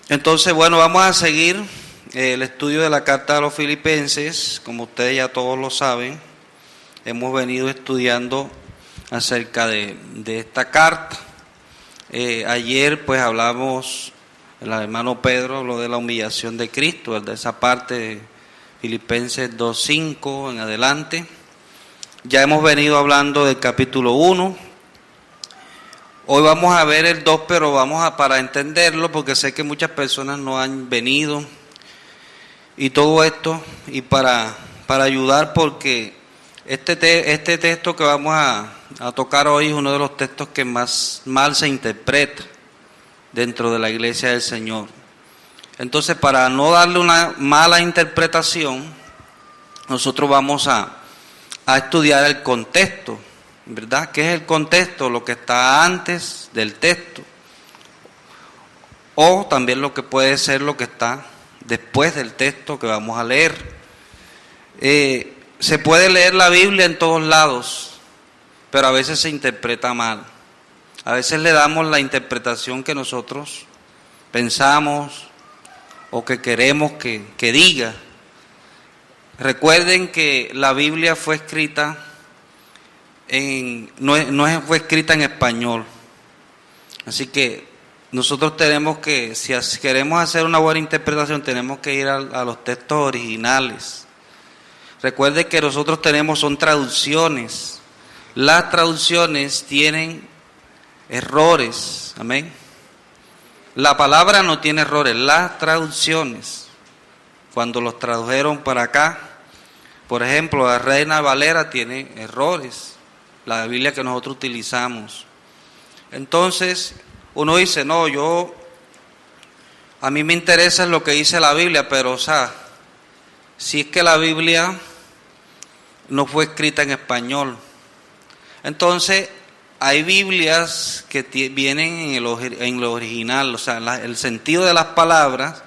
Entonces, bueno, vamos a seguir el estudio de la carta a los Filipenses. Como ustedes ya todos lo saben, hemos venido estudiando acerca de esta carta. Ayer pues hablamos, el hermano Pedro habló de la humillación de Cristo, de esa parte de Filipenses 2:5 en adelante. Ya hemos venido hablando del capítulo 1. Hoy vamos a ver el 2, pero para entenderlo, porque sé que muchas personas no han venido y todo esto, y para ayudar, porque este texto que vamos a tocar hoy es uno de los textos que más mal se interpreta dentro de la iglesia del Señor. Entonces, para no darle una mala interpretación, nosotros vamos a estudiar el contexto, ¿verdad? ¿Qué es el contexto? Lo que está antes del texto, o también lo que puede ser lo que está después del texto que vamos a leer. Se puede leer la Biblia en todos lados, pero a veces se interpreta mal. A veces le damos la interpretación que nosotros pensamos o que queremos que diga. Recuerden que la Biblia fue escrita no fue escrita en español. Así que nosotros tenemos que, si queremos hacer una buena interpretación, tenemos que ir a los textos originales. Recuerden que nosotros son traducciones. Las traducciones tienen errores. Amén. La palabra no tiene errores, las traducciones. Cuando los tradujeron para acá, por ejemplo, la Reina Valera tiene errores. La Biblia que nosotros utilizamos. Entonces, uno dice, no, a mí me interesa lo que dice la Biblia, pero, o sea, si es que la Biblia no fue escrita en español. Entonces, hay Biblias que vienen en lo original, o sea, el sentido de las palabras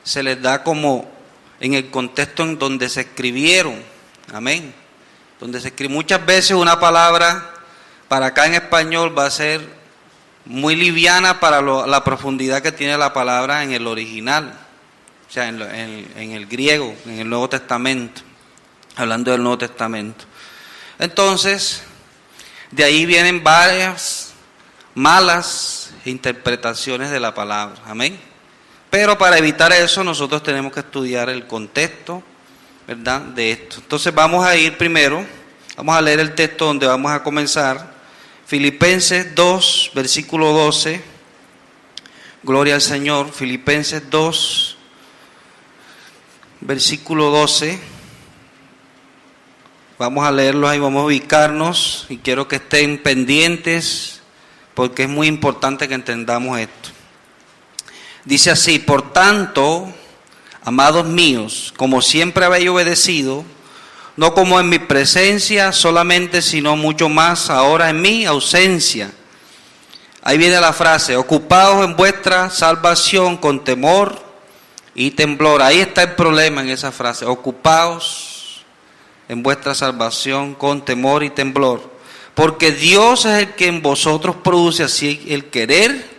se les da como en el contexto en donde se escribieron. Amén. Donde se escribe muchas veces una palabra para acá en español va a ser muy liviana para la profundidad que tiene la palabra en el original, o sea, en el griego, en el Nuevo Testamento, hablando del Nuevo Testamento. Entonces, de ahí vienen varias malas interpretaciones de la palabra, amén. Pero para evitar eso nosotros tenemos que estudiar el contexto, ¿verdad?, de esto. Entonces vamos a ir primero, vamos a leer el texto donde vamos a comenzar, Filipenses 2, versículo 12, gloria al Señor, Filipenses 2, versículo 12, vamos a leerlo ahí, vamos a ubicarnos y quiero que estén pendientes porque es muy importante que entendamos esto. Dice así: por tanto, amados míos, como siempre habéis obedecido, no como en mi presencia solamente, sino mucho más ahora en mi ausencia. Ahí viene la frase: ocupaos en vuestra salvación con temor y temblor. Ahí está el problema en esa frase: ocupaos en vuestra salvación con temor y temblor. Porque Dios es el que en vosotros produce así el querer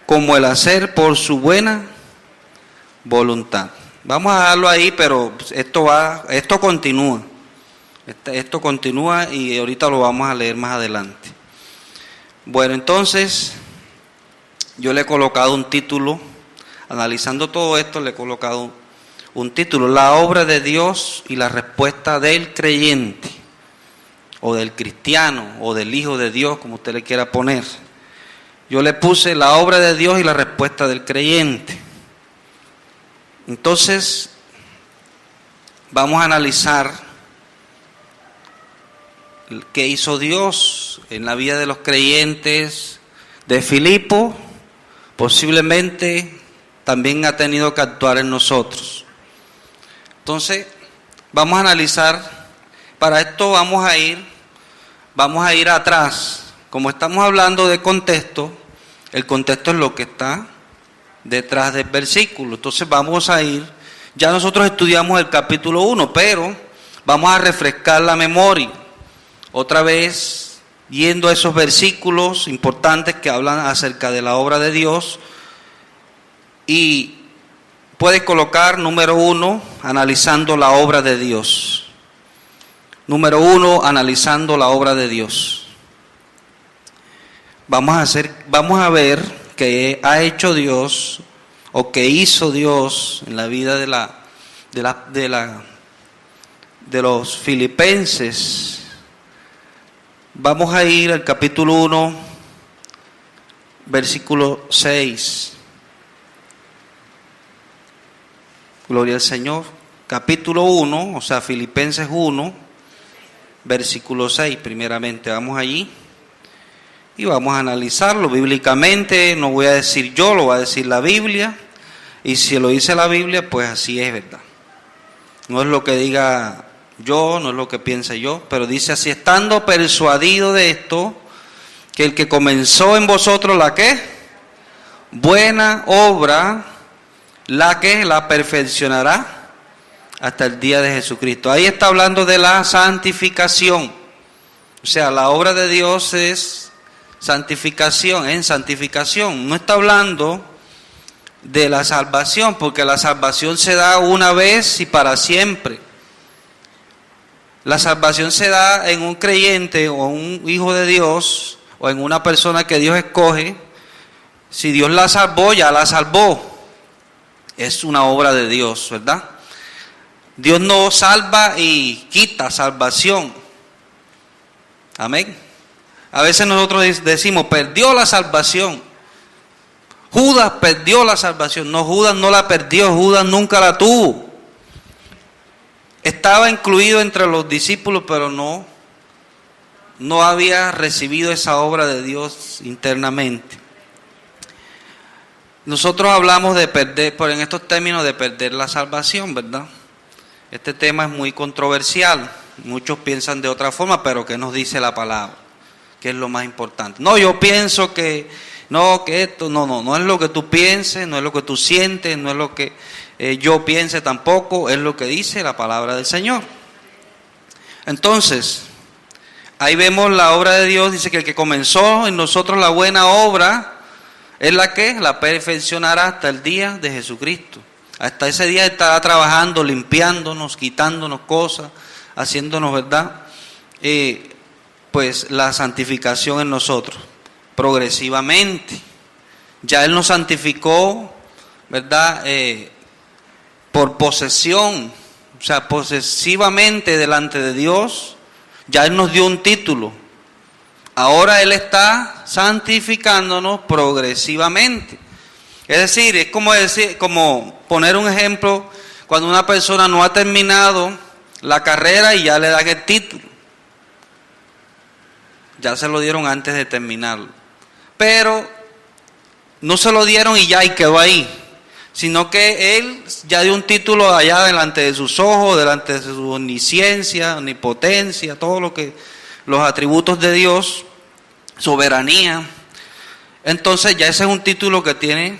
como el hacer por su buena voluntad. Vamos a dejarlo ahí, pero esto continúa. Esto continúa y ahorita lo vamos a leer más adelante. Bueno, entonces yo le he colocado un título, analizando todo esto le he colocado un título: la obra de Dios y la respuesta del creyente, o del cristiano, o del hijo de Dios, como usted le quiera poner. Yo le puse la obra de Dios y la respuesta del creyente. Entonces, vamos a analizar qué hizo Dios en la vida de los creyentes de Filipo. Posiblemente también ha tenido que actuar en nosotros. Entonces, vamos a analizar. Para esto vamos a ir atrás. Como estamos hablando de contexto, el contexto es lo que está detrás del versículo. Entonces vamos a ir, ya nosotros estudiamos el capítulo 1, pero vamos a refrescar la memoria. Otra vez, yendo a esos versículos importantes que hablan acerca de la obra de Dios Y puedes colocar número 1, analizando la obra de Dios. Número 1, analizando la obra de Dios. Vamos a ver qué ha hecho Dios o qué hizo Dios en la vida de los filipenses. Vamos a ir al capítulo 1, versículo 6. Gloria al Señor. Capítulo 1, o sea, Filipenses 1, versículo 6, primeramente. Vamos allí y vamos a analizarlo bíblicamente. No voy a decir yo, lo va a decir la Biblia. Y si lo dice la Biblia, pues así es, ¿verdad? No es lo que diga yo, no es lo que piense yo, pero dice así: estando persuadido de esto, que el que comenzó en vosotros la ¿qué? Buena obra, la que la perfeccionará hasta el día de Jesucristo. Ahí está hablando de la santificación. O sea, la obra de Dios es santificación, en santificación. No está hablando de la salvación, porque la salvación se da una vez y para siempre. La salvación se da en un creyente o un hijo de Dios o en una persona que Dios escoge. Si Dios la salvó, ya la salvó. Es una obra de Dios, ¿verdad? Dios no salva y quita salvación. Amén. A veces nosotros decimos, perdió la salvación. Judas perdió la salvación. No, Judas no la perdió, Judas nunca la tuvo. Estaba incluido entre los discípulos, pero no había recibido esa obra de Dios internamente. Nosotros hablamos de perder, por en estos términos, de perder la salvación, ¿verdad? Este tema es muy controversial. Muchos piensan de otra forma, pero ¿qué nos dice la palabra? ¿Qué es lo más importante? No, yo pienso que esto, no es lo que tú pienses, no es lo que tú sientes, no es lo que yo piense tampoco, es lo que dice la palabra del Señor. Entonces, ahí vemos la obra de Dios. Dice que el que comenzó en nosotros la buena obra es la que la perfeccionará hasta el día de Jesucristo. Hasta ese día estará trabajando, limpiándonos, quitándonos cosas, haciéndonos, ¿verdad? Pues la santificación en nosotros, progresivamente. Ya Él nos santificó, ¿verdad? Por posesión, o sea, posesivamente delante de Dios. Ya Él nos dio un título. Ahora Él está santificándonos progresivamente. Es decir, es como poner un ejemplo, cuando una persona no ha terminado la carrera y ya le dan el título. Ya se lo dieron antes de terminarlo. Pero no se lo dieron y ya y quedó ahí, sino que Él ya dio un título allá delante de sus ojos, delante de su omnisciencia, omnipotencia, todo lo que los atributos de Dios, soberanía. Entonces ya ese es un título que tiene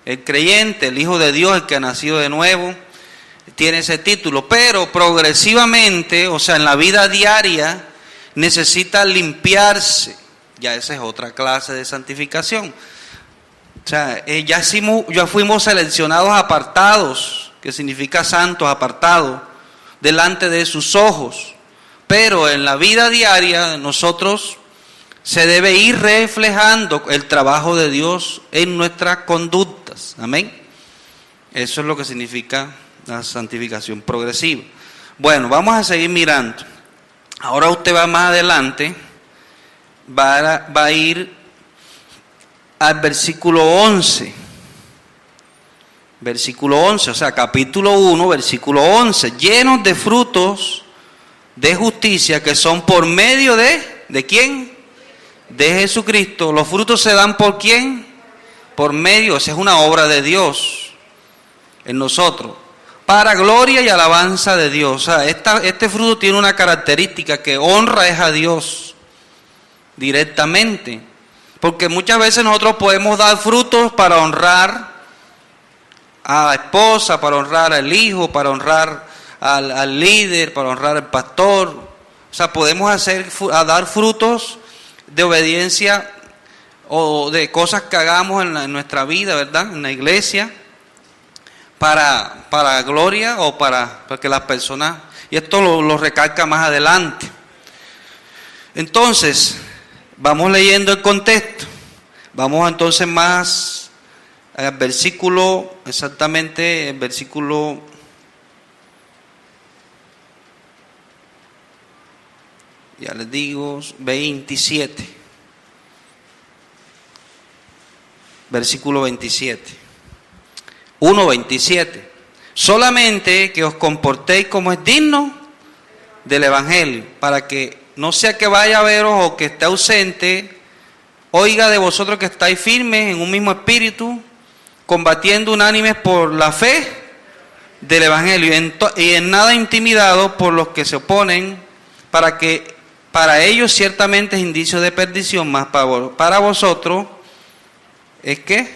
el creyente, el Hijo de Dios, el que ha nacido de nuevo, tiene ese título. Pero progresivamente, o sea, en la vida diaria, necesita limpiarse. Ya esa es otra clase de santificación. O sea, ya fuimos seleccionados, apartados, que significa santos, apartados, delante de sus ojos. Pero en la vida diaria nosotros se debe ir reflejando el trabajo de Dios en nuestras conductas. Amén. Eso es lo que significa la santificación progresiva. Bueno, vamos a seguir mirando. Ahora usted va más adelante, va a ir al versículo 11. Versículo 11, o sea, capítulo 1, versículo 11. Llenos de frutos de justicia que son por medio ¿de quién? De Jesucristo. Los frutos se dan ¿por quién? Por medio, esa es una obra de Dios en nosotros, para gloria y alabanza de Dios. O sea, este fruto tiene una característica, que honra es a Dios directamente, porque muchas veces nosotros podemos dar frutos para honrar a la esposa, para honrar al hijo, para honrar al líder, para honrar al pastor. O sea, podemos dar frutos de obediencia o de cosas que hagamos en nuestra vida, ¿verdad? En la iglesia, para gloria o para que las personas, y esto lo recalca más adelante. Entonces, vamos leyendo el contexto, vamos entonces más al versículo, exactamente el versículo 27. Versículo 27. 1:27. Solamente que os comportéis como es digno del Evangelio, para que no sea que vaya a veros o que esté ausente, oiga de vosotros que estáis firmes en un mismo espíritu, combatiendo unánimes por la fe del Evangelio, y en nada intimidados por los que se oponen, para ellos ciertamente es indicio de perdición, mas para vosotros es que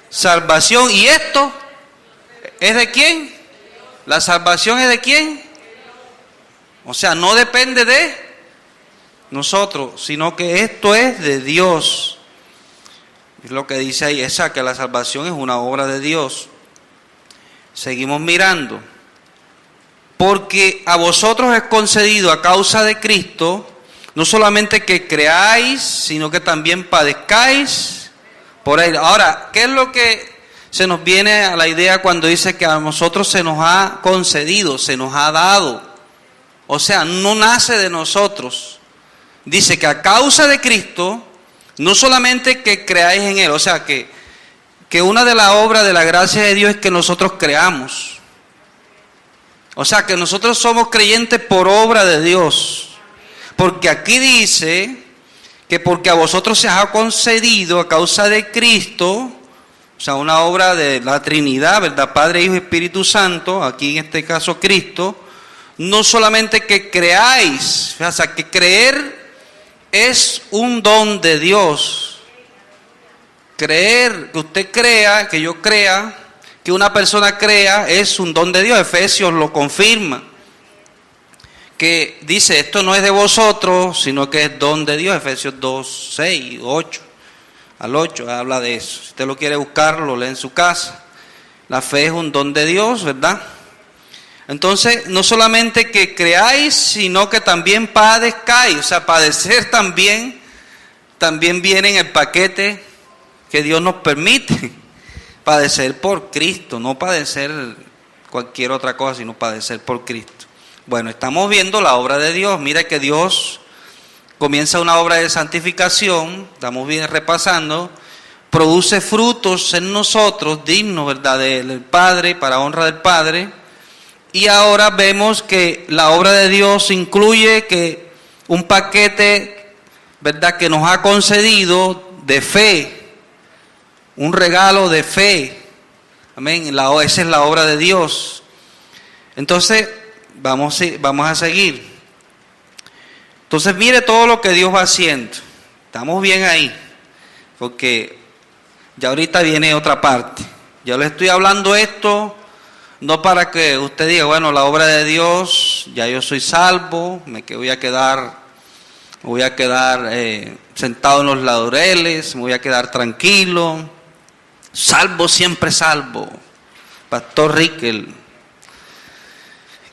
salvación. ¿Y esto es de quién? ¿La salvación es de quién? O sea, no depende de nosotros, sino que esto es de Dios. Es lo que dice ahí, que la salvación es una obra de Dios. Seguimos mirando. Porque a vosotros es concedido a causa de Cristo, no solamente que creáis, sino que también padezcáis por Él. Ahora, ¿qué es lo que se nos viene a la idea cuando dice que a nosotros se nos ha concedido, se nos ha dado? O sea, no nace de nosotros. Dice que a causa de Cristo, no solamente que creáis en Él, o sea, que una de las obras de la gracia de Dios es que nosotros creamos. O sea, que nosotros somos creyentes por obra de Dios. Porque aquí dice que porque a vosotros se os ha concedido a causa de Cristo, o sea, una obra de la Trinidad, ¿verdad? Padre, Hijo y Espíritu Santo, aquí en este caso Cristo, no solamente que creáis, o sea, que creer es un don de Dios. Creer, que usted crea, que yo crea, que una persona crea, es un don de Dios. Efesios lo confirma, que dice, esto no es de vosotros, sino que es don de Dios. Efesios 2, 6, 8, al 8 habla de eso. Si usted lo quiere buscar, lo lee en su casa. La fe es un don de Dios, ¿verdad? Entonces, no solamente que creáis, sino que también padezcáis. O sea, padecer también viene en el paquete que Dios nos permite. Padecer por Cristo, no padecer cualquier otra cosa, sino padecer por Cristo. Bueno, estamos viendo la obra de Dios. Mira que Dios comienza una obra de santificación, estamos bien repasando, produce frutos en nosotros dignos, ¿verdad?, del Padre, para honra del Padre. Y ahora vemos que la obra de Dios incluye que un paquete, ¿verdad?, que nos ha concedido de fe. Un regalo de fe. Amén. Esa es la obra de Dios. Entonces, vamos a seguir. Entonces, mire todo lo que Dios va haciendo. Estamos bien ahí. Porque ya ahorita viene otra parte. Yo le estoy hablando esto no para que usted diga, bueno, la obra de Dios, ya yo soy salvo, voy a quedar sentado en los laureles, me voy a quedar tranquilo. Salvo, siempre salvo. Pastor Riquel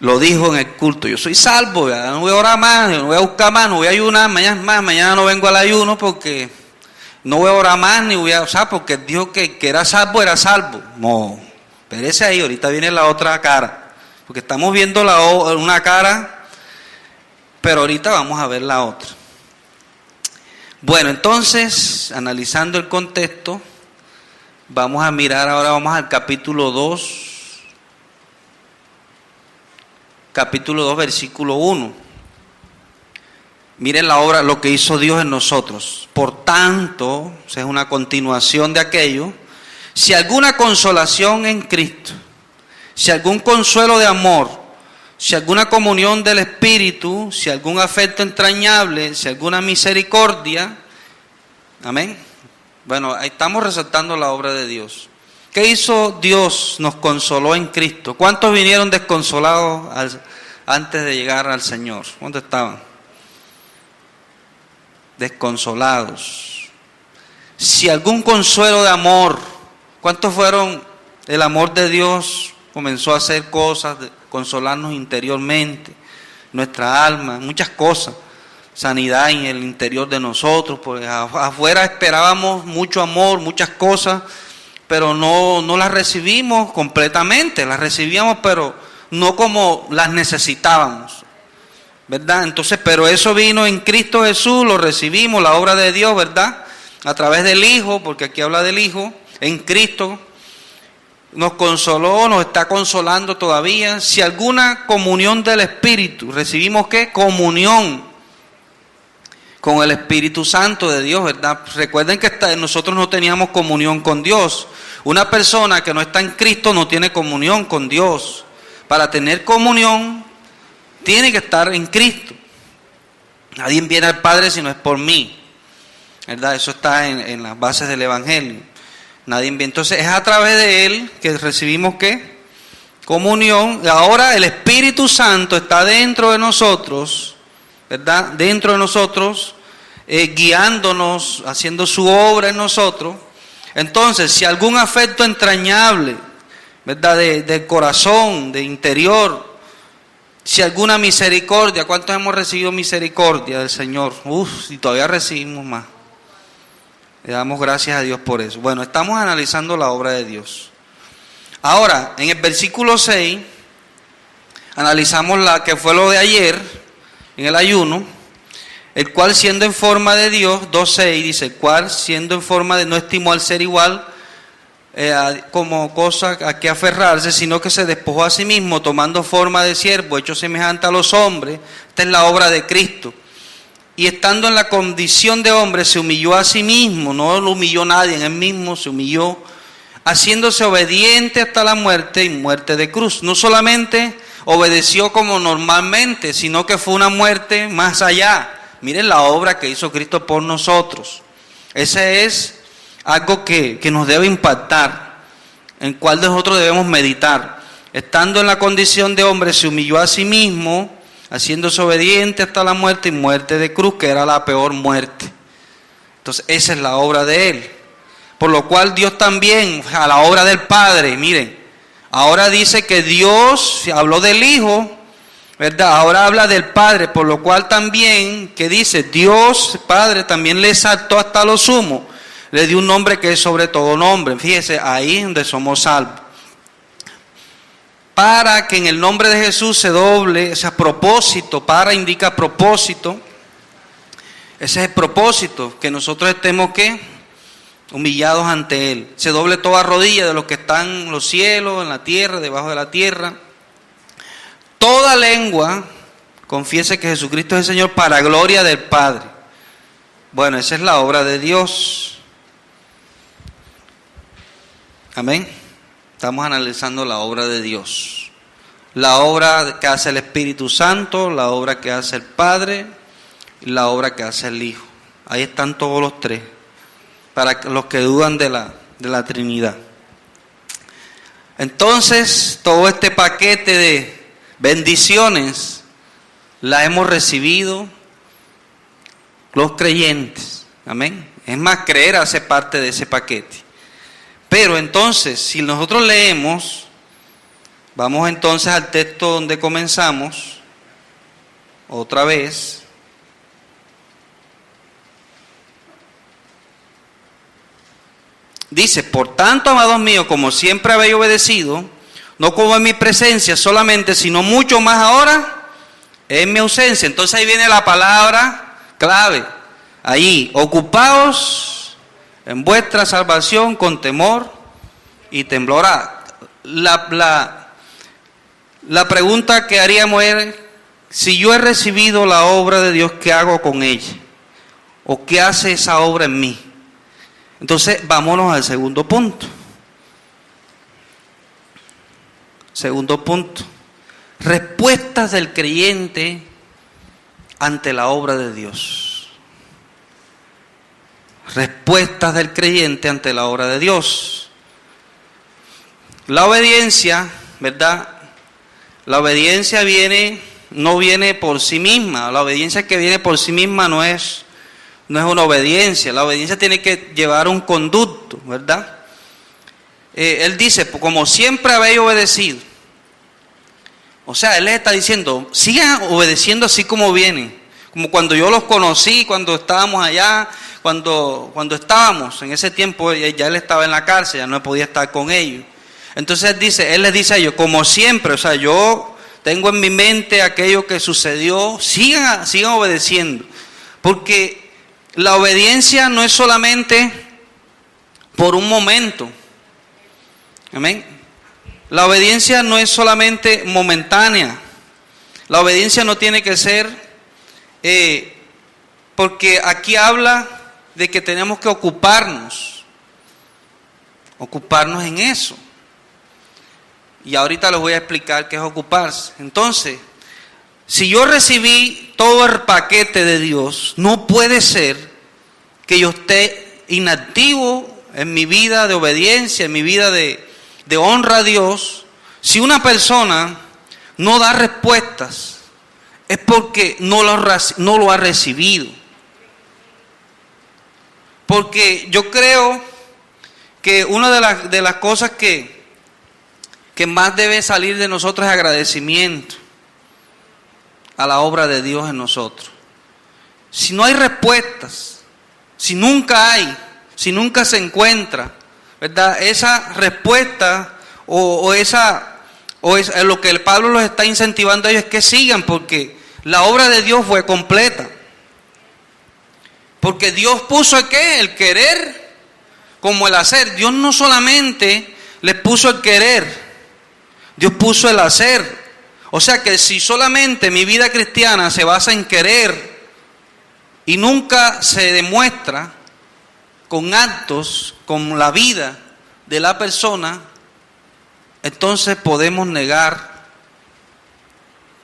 lo dijo en el culto, yo soy salvo, ya no voy a orar más, no voy a buscar más, no voy a ayunar, mañana no vengo al ayuno porque no voy a orar más, ni voy a, o sea, porque dijo que era salvo. No, espérese ahí, ahorita viene la otra cara, porque estamos viendo una cara, pero ahorita vamos a ver la otra. Bueno, entonces, analizando el contexto, vamos a mirar ahora, vamos al capítulo 2, versículo 1. Miren la obra, lo que hizo Dios en nosotros. Por tanto, es una continuación de aquello, si alguna consolación en Cristo, si algún consuelo de amor, si alguna comunión del Espíritu, si algún afecto entrañable, si alguna misericordia, amén. Bueno, ahí estamos resaltando la obra de Dios. ¿Qué hizo Dios? Nos consoló en Cristo. ¿Cuántos vinieron desconsolados antes de llegar al Señor? ¿Cuántos estaban? Desconsolados. si algún consuelo de amor, ¿cuántos fueron? El amor de Dios comenzó a hacer cosas, consolarnos interiormente, nuestra alma, muchas cosas, sanidad en el interior de nosotros, porque afuera esperábamos mucho amor, muchas cosas, pero no las recibimos completamente, las recibíamos, pero no como las necesitábamos, ¿verdad? Entonces, pero eso vino en Cristo Jesús, lo recibimos, la obra de Dios, ¿verdad? A través del Hijo, porque aquí habla del Hijo, en Cristo, nos consoló, nos está consolando todavía. Si alguna comunión del Espíritu, recibimos ¿qué? Comunión con el Espíritu Santo de Dios, ¿verdad? Recuerden que nosotros no teníamos comunión con Dios. Una persona que no está en Cristo no tiene comunión con Dios. Para tener comunión, tiene que estar en Cristo. Nadie viene al Padre si no es por mí, ¿verdad? Eso está en las bases del Evangelio. Nadie viene. Entonces es a través de Él que recibimos ¿qué? Comunión. Ahora el Espíritu Santo está dentro de nosotros, ¿verdad? Dentro de nosotros, guiándonos, haciendo su obra en nosotros. Entonces, si algún afecto entrañable, ¿verdad? De corazón, de interior, si alguna misericordia, ¿cuántos hemos recibido misericordia del Señor? Y todavía recibimos más. Le damos gracias a Dios por eso. Bueno, estamos analizando la obra de Dios. Ahora, en el versículo 6, analizamos la que fue lo de ayer, en el ayuno, el cual siendo en forma de Dios, 2:6 dice, el cual siendo en forma de no estimó al ser igual como cosa a que aferrarse, sino que se despojó a sí mismo, tomando forma de siervo, hecho semejante a los hombres. Esta es la obra de Cristo. Y estando en la condición de hombre, se humilló a sí mismo, no lo humilló nadie, en él mismo se humilló, haciéndose obediente hasta la muerte y muerte de cruz. No solamente obedeció como normalmente, sino que fue una muerte más allá. Miren la obra que hizo Cristo por nosotros. Ese es algo que nos debe impactar, en cual nosotros debemos meditar. Estando en la condición de hombre, se humilló a sí mismo, haciéndose obediente hasta la muerte y muerte de cruz, que era la peor muerte. Entonces esa es la obra de Él. Por lo cual Dios también, a la obra del Padre, miren, ahora dice que Dios habló del Hijo, ¿verdad? Ahora habla del Padre, por lo cual también, que dice, Dios Padre también le exaltó hasta lo sumo, le dio un nombre que es sobre todo nombre. Fíjese, ahí es donde somos salvos. Para que en el nombre de Jesús se doble, ese propósito, para indica propósito, ese es el propósito, que nosotros estemos ¿qué? Humillados ante Él. Se doble toda rodilla de los que están en los cielos, en la tierra, debajo de la tierra. Toda lengua confiese que Jesucristo es el Señor para gloria del Padre. Bueno, esa es la obra de Dios. Amén. Estamos analizando la obra de Dios. La obra que hace el Espíritu Santo, la obra que hace el Padre y la obra que hace el Hijo. Ahí están todos los tres, para los que dudan de la Trinidad. Entonces, todo este paquete de bendiciones la hemos recibido los creyentes. Amén. Es más, creer hace parte de ese paquete. Pero entonces, si nosotros leemos, vamos entonces al texto donde comenzamos, otra vez. Dice, por tanto, amados míos, como siempre habéis obedecido, no como en mi presencia solamente, sino mucho más ahora en mi ausencia. Entonces ahí viene la palabra clave. Ahí, ocupaos en vuestra salvación con temor y temblor. La pregunta que haríamos es, si yo he recibido la obra de Dios, ¿qué hago con ella? ¿O qué hace esa obra en mí? Entonces, vámonos al segundo punto. Segundo punto. Respuestas del creyente ante la obra de Dios. Respuestas del creyente ante la obra de Dios. La obediencia, ¿verdad? La obediencia no viene por sí misma. La obediencia que viene por sí misma no es no es una obediencia. La obediencia tiene que llevar un conducto, ¿verdad? Él dice, como siempre habéis obedecido. O sea, Él les está diciendo, sigan obedeciendo así como vienen. Como cuando yo los conocí, cuando estábamos allá, cuando estábamos, en ese tiempo ya Él estaba en la cárcel, ya no podía estar con ellos. Entonces Él les dice a ellos, como siempre, o sea, yo tengo en mi mente aquello que sucedió, sigan obedeciendo. Porque la obediencia no es solamente por un momento. Amén. La obediencia no es solamente momentánea. La obediencia no tiene que ser, porque aquí habla de que tenemos que ocuparnos en eso. Y ahorita les voy a explicar qué es ocuparse. Entonces, si yo recibí todo el paquete de Dios, no puede ser que yo esté inactivo en mi vida de obediencia, en mi vida de honra a Dios. Si una persona no da respuestas, es porque no lo ha recibido. Porque yo creo que una de las cosas que más debe salir de nosotros es agradecimiento a la obra de Dios en nosotros. Si no hay respuestas, si nunca se encuentra, ¿verdad? Esa respuesta o es lo que el Pablo los está incentivando a ellos es que sigan, porque la obra de Dios fue completa. Porque Dios puso ¿qué? El querer como el hacer. Dios no solamente les puso el querer, Dios puso el hacer. O sea que si solamente mi vida cristiana se basa en querer y nunca se demuestra con actos, con la vida de la persona, entonces podemos negar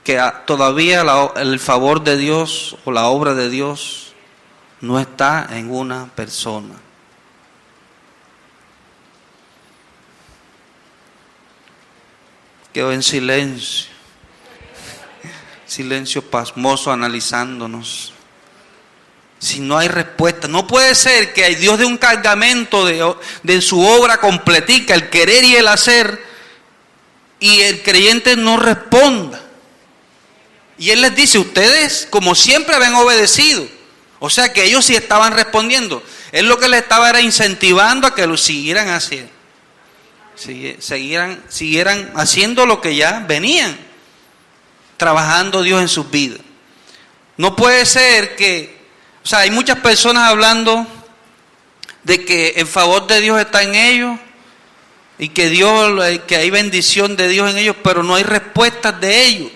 que todavía el favor de Dios o la obra de Dios no está en una persona. Quedó en silencio, silencio pasmoso analizándonos. Si no hay respuesta, no puede ser que Dios dé un cargamento de su obra completica, el querer y el hacer, y el creyente no responda. Y Él les dice, ustedes como siempre habían obedecido. O sea que ellos sí estaban respondiendo. Él lo que les estaba era incentivando a que lo siguieran haciendo. Siguieran haciendo lo que ya venían trabajando Dios en sus vidas. No puede ser que, o sea, hay muchas personas hablando de que el favor de Dios está en ellos y que hay bendición de Dios en ellos, pero no hay respuestas de ellos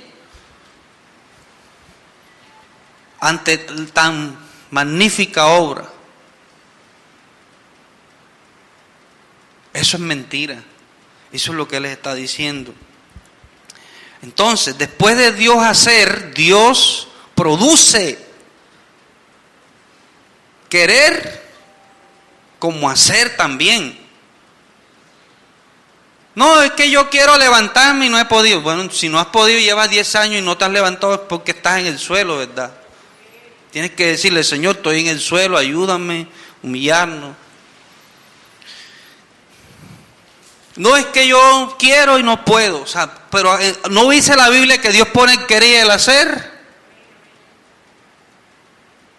ante tan magnífica obra. Eso es mentira. Eso es lo que Él les está diciendo. Entonces, después de Dios hacer, Dios produce. Querer como hacer también. No, es que yo quiero levantarme y no he podido. Bueno, si no has podido, llevas 10 años y no te has levantado, es porque estás en el suelo, ¿verdad? Tienes que decirle, Señor, estoy en el suelo, ayúdame, humillarnos. No es que yo quiero y no puedo, o sea, pero ¿no dice la Biblia que Dios pone el querer y el hacer?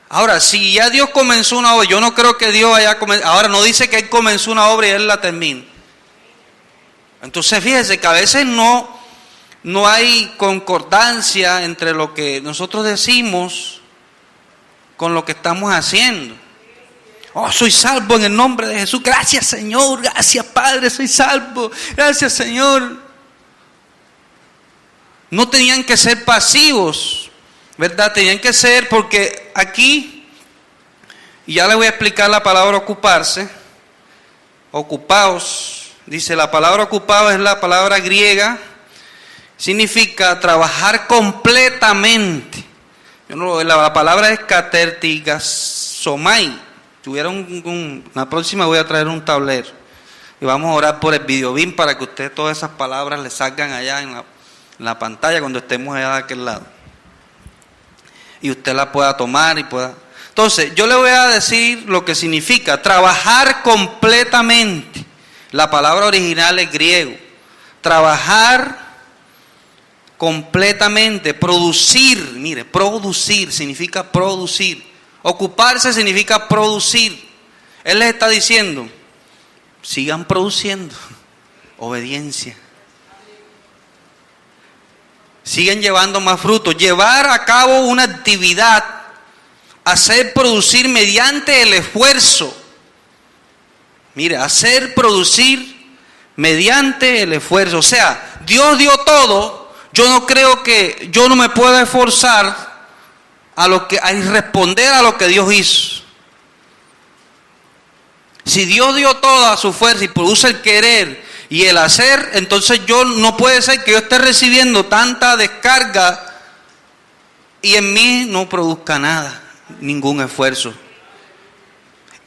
Ahora, si ya Dios comenzó una obra, yo no creo que Dios haya comenzado, ahora no dice que Él comenzó una obra y Él la termina. Entonces fíjese que a veces no hay concordancia entre lo que nosotros decimos con lo que estamos haciendo. Oh, soy salvo en el nombre de Jesús. Gracias, Señor. Gracias, Padre. Soy salvo. Gracias, Señor. No tenían que ser pasivos, ¿verdad? Tenían que ser, porque aquí, y ya les voy a explicar la palabra ocuparse. Ocupaos. Dice, la palabra ocupado es la palabra griega. Significa trabajar completamente. La palabra es katertigasomai. La próxima voy a traer un tablero y vamos a orar por el videobin para que usted todas esas palabras le salgan allá en la pantalla cuando estemos allá de aquel lado y usted la pueda tomar y pueda Entonces, yo le voy a decir lo que significa trabajar completamente. La palabra original es griego. Trabajar completamente, producir, mire, producir significa producir. Ocuparse significa producir. Él les está diciendo, sigan produciendo. Obediencia. Siguen llevando más frutos. Llevar a cabo una actividad, hacer producir mediante el esfuerzo. Mire, hacer producir mediante el esfuerzo. O sea, Dios dio todo. Yo no creo que yo no me pueda esforzar a responder a lo que Dios hizo. Si Dios dio toda su fuerza y produce el querer y el hacer, entonces yo no puede ser que yo esté recibiendo tanta descarga y en mí no produzca nada, ningún esfuerzo.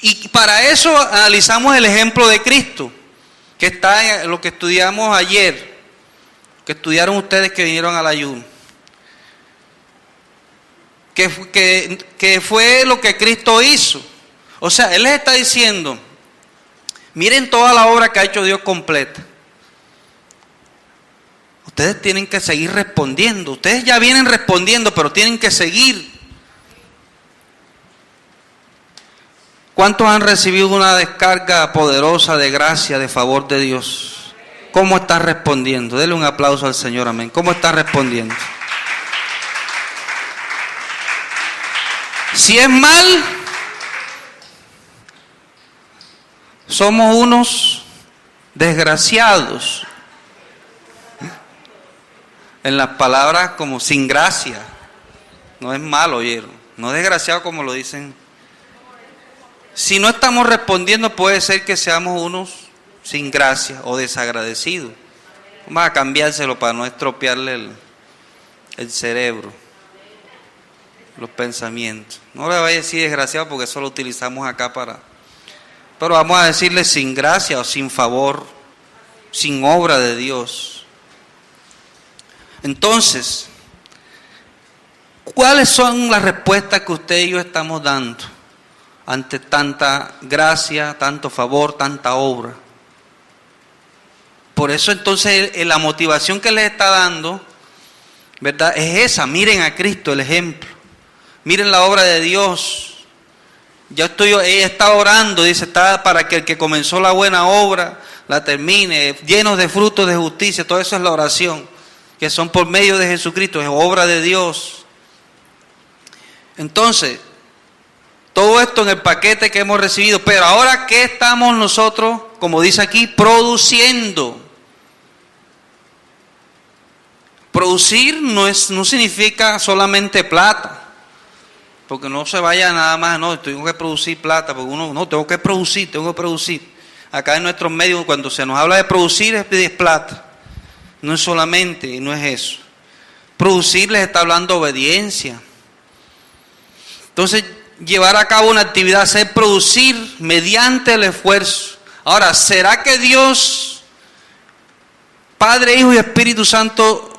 Y para eso analizamos el ejemplo de Cristo, que está en lo que estudiamos ayer, que estudiaron ustedes que vinieron al ayuno. Que fue lo que Cristo hizo. O sea, Él les está diciendo, miren toda la obra que ha hecho Dios completa. Ustedes tienen que seguir respondiendo. Ustedes ya vienen respondiendo, pero tienen que seguir. ¿Cuántos han recibido una descarga poderosa de gracia, de favor de Dios? ¿Cómo está respondiendo? Denle un aplauso al Señor, amén. ¿Cómo está respondiendo? Si es mal, somos unos desgraciados. En las palabras como sin gracia. No es malo, oyeron. No es desgraciado como lo dicen. Si no estamos respondiendo, puede ser que seamos unos sin gracia o desagradecidos. Vamos a cambiárselo para no estropearle el cerebro, los pensamientos. No le vaya a decir desgraciado porque eso lo utilizamos acá pero vamos a decirle sin gracia o sin favor, sin obra de Dios. Entonces, ¿cuáles son las respuestas que usted y yo estamos dando ante tanta gracia, tanto favor, tanta obra? Por eso entonces la motivación que les está dando, ¿verdad? Es esa. Miren a Cristo, el ejemplo. Miren la obra de Dios. Ella está orando, dice, está para que el que comenzó la buena obra la termine, llenos de frutos de justicia. Todo eso es la oración, que son por medio de Jesucristo, es obra de Dios. Entonces, todo esto en el paquete que hemos recibido, pero ahora, ¿qué estamos nosotros, como dice aquí, produciendo? Producir no significa solamente plata. Porque no se vaya nada más, no, tengo que producir plata, porque tengo que producir. Acá en nuestros medios, cuando se nos habla de producir, es plata. No es solamente, no es eso. Producir les está hablando de obediencia. Entonces, llevar a cabo una actividad, hacer producir mediante el esfuerzo. Ahora, ¿será que Dios, Padre, Hijo y Espíritu Santo,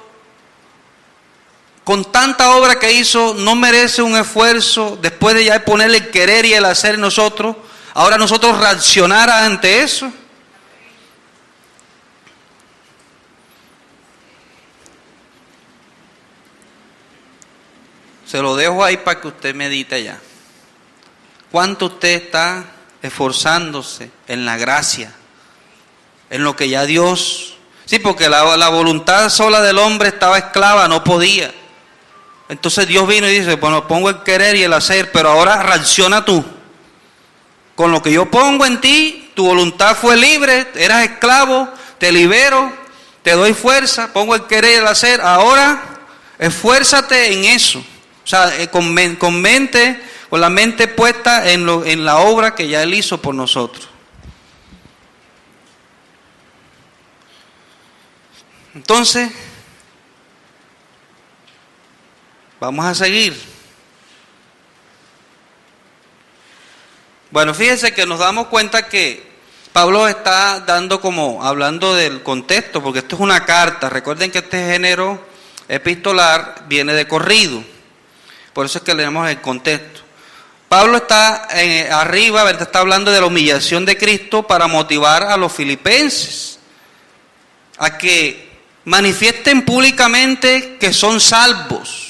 con tanta obra que hizo, no merece un esfuerzo después de ya ponerle el querer y el hacer en nosotros? Ahora nosotros reaccionar ante eso. Se lo dejo ahí para que usted medite ya. ¿Cuánto usted está esforzándose en la gracia? En lo que ya Dios... Sí, porque la voluntad sola del hombre estaba esclava, no podía. Entonces Dios vino y dice, bueno, pongo el querer y el hacer, pero ahora reacciona tú. Con lo que yo pongo en ti, tu voluntad fue libre, eras esclavo, te libero, te doy fuerza, pongo el querer y el hacer. Ahora, esfuérzate en eso. O sea, con la mente puesta en la obra que ya Él hizo por nosotros. Entonces, vamos a seguir. Bueno, fíjense que nos damos cuenta que Pablo está hablando del contexto, porque esto es una carta. Recuerden que este género epistolar viene de corrido. Por eso es que leemos el contexto. Pablo está arriba, ¿verdad? Está hablando de la humillación de Cristo para motivar a los filipenses a que manifiesten públicamente que son salvos.